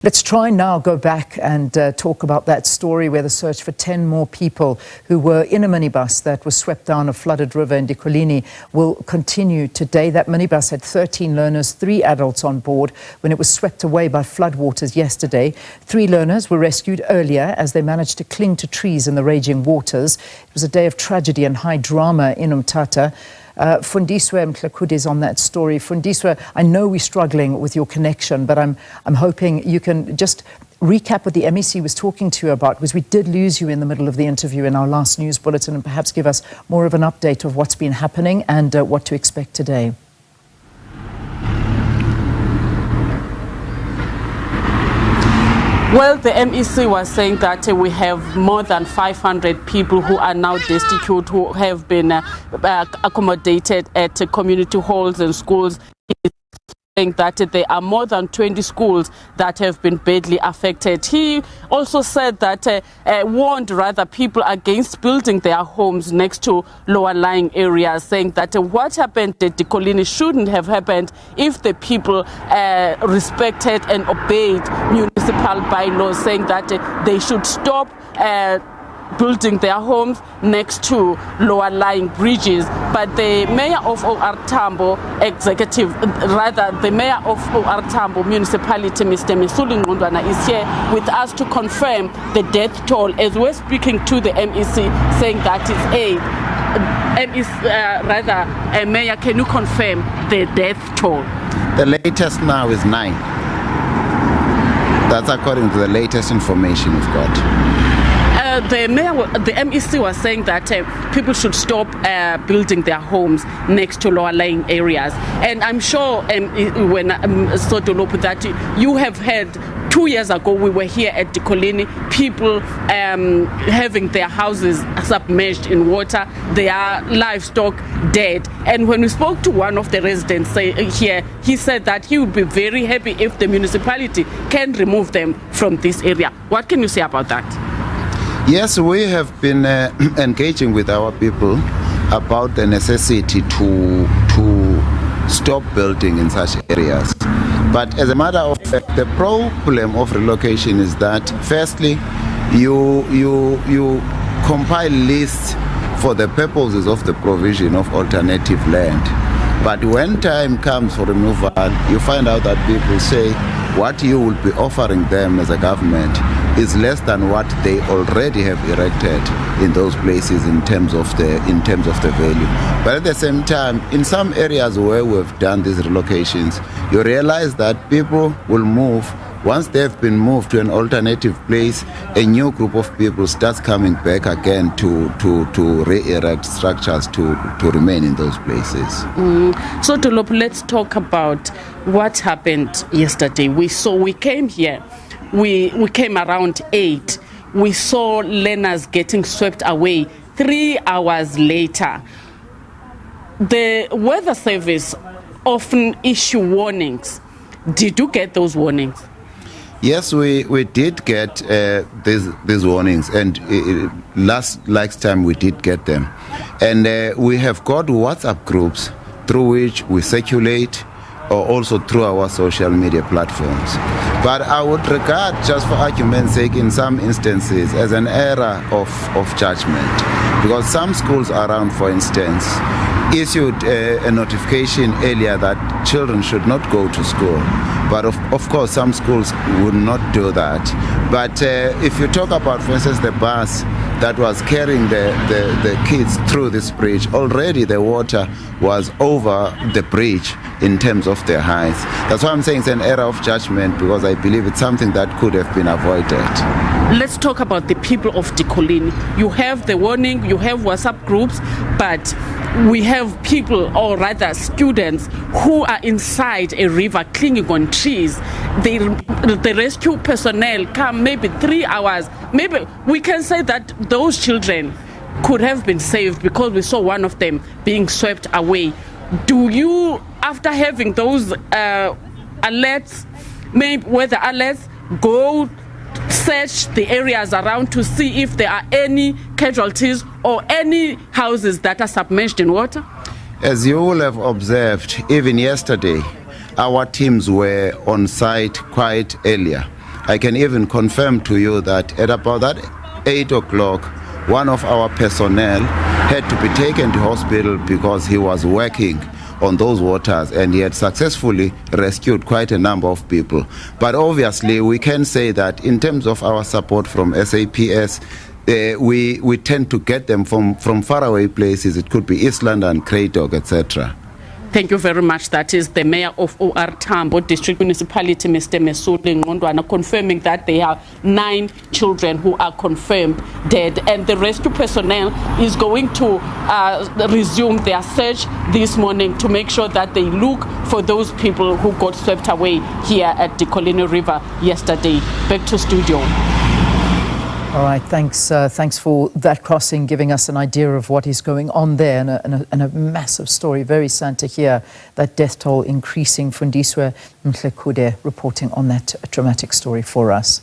Let's try now go back and talk about that story where the search for 10 more people who were in a minibus that was swept down a flooded river in Decoligny will continue today. That minibus had 13 learners, 3 adults on board when it was swept away by floodwaters yesterday. 3 learners were rescued earlier as they managed to cling to trees in the raging waters. It was a day of tragedy and high drama in Mthatha. Fundiswa Mhlekude is on that story. Fundiswa, I know we're struggling with your connection, but I'm hoping you can just recap what the MEC was talking to you about, because we did lose you in the middle of the interview in our last news bulletin, and perhaps give us more of an update of what's been happening and what to expect today. Well, the MEC was saying that we have more than 500 people who are now destitute, who have been accommodated at community halls and schools. That there are more than 20 schools that have been badly affected. He also said that warned rather people against building their homes next to lower lying areas, saying that what happened at Decoligny shouldn't have happened if the people respected and obeyed municipal bylaws, saying that they should stop building their homes next to lower lying bridges. But the mayor of Tambo the mayor of Tambo Municipality, Mr. Mesuli Ngqondwana, is here with us to confirm the death toll as we're speaking to the MEC, saying that it's Mayor, can you confirm the death toll? The latest now is 9. That's according to the latest information we've got. The MEC was saying that people should stop building their homes next to lower lying areas. And I'm sure when Sotolopo, that you have heard 2 years ago we were here at Decoligny, people having their houses submerged in water, their livestock dead. And when we spoke to one of the residents here, he said that he would be very happy if the municipality can remove them from this area. What can you say about that? Yes, we have been engaging with our people about the necessity to stop building in such areas. But as a matter of fact, the problem of relocation is that firstly, you compile lists for the purposes of the provision of alternative land. But when time comes for removal, you find out that people say what you will be offering them as a government is less than what they already have erected in those places in terms of the value. But at the same time, in some areas where we've done these relocations, you realize that people will move. Once they've been moved to an alternative place, a new group of people starts coming back again to re-erect structures to remain in those places. So Tolopo, let's talk about what happened yesterday. We came here. We came around 8. We saw learners getting swept away 3 hours later. The weather service often issue warnings. Did you get those warnings? Yes, we did get these warnings, and last time we did get them. And we have got WhatsApp groups through which we circulate, or also through our social media platforms. But I would regard, just for argument's sake, in some instances as an error of judgment, because some schools around, for instance, issued a notification earlier that children should not go to school. But of course, some schools would not do that. But if you talk about, for instance, the bus that was carrying the kids through this bridge, already the water was over the bridge in terms of their heights. That's why I'm saying it's an error of judgment, because I believe it's something that could have been avoided. Let's talk about the people of Decoligny. You have the warning, you have WhatsApp groups, but we have people, or rather students, who are inside a river clinging on trees. The rescue personnel come maybe 3 hours. Maybe we can say that those children could have been saved because we saw one of them being swept away. Do you, after having those alerts, maybe weather alerts, go search the areas around to see if there are any casualties or any houses that are submerged in water? As you will have observed, even yesterday, our teams were on site quite earlier. I can even confirm to you that at about that 8 o'clock, one of our personnel had to be taken to hospital because he was working on those waters and he had successfully rescued quite a number of people. But obviously we can say that in terms of our support from SAPS, we tend to get them from faraway places. It could be East London, Craigdog, etc. Thank you very much. That is the Mayor of OR Tambo District Municipality, Mr. Mesuli Ngqondwana, confirming that there are 9 children who are confirmed dead. And the rescue personnel is going to resume their search this morning to make sure that they look for those people who got swept away here at Decoligny River yesterday. Back to studio. All right, thanks for that crossing, giving us an idea of what is going on there, and a massive story. Very sad to hear that death toll increasing. Fundiswa Mhlekude reporting on that dramatic story for us.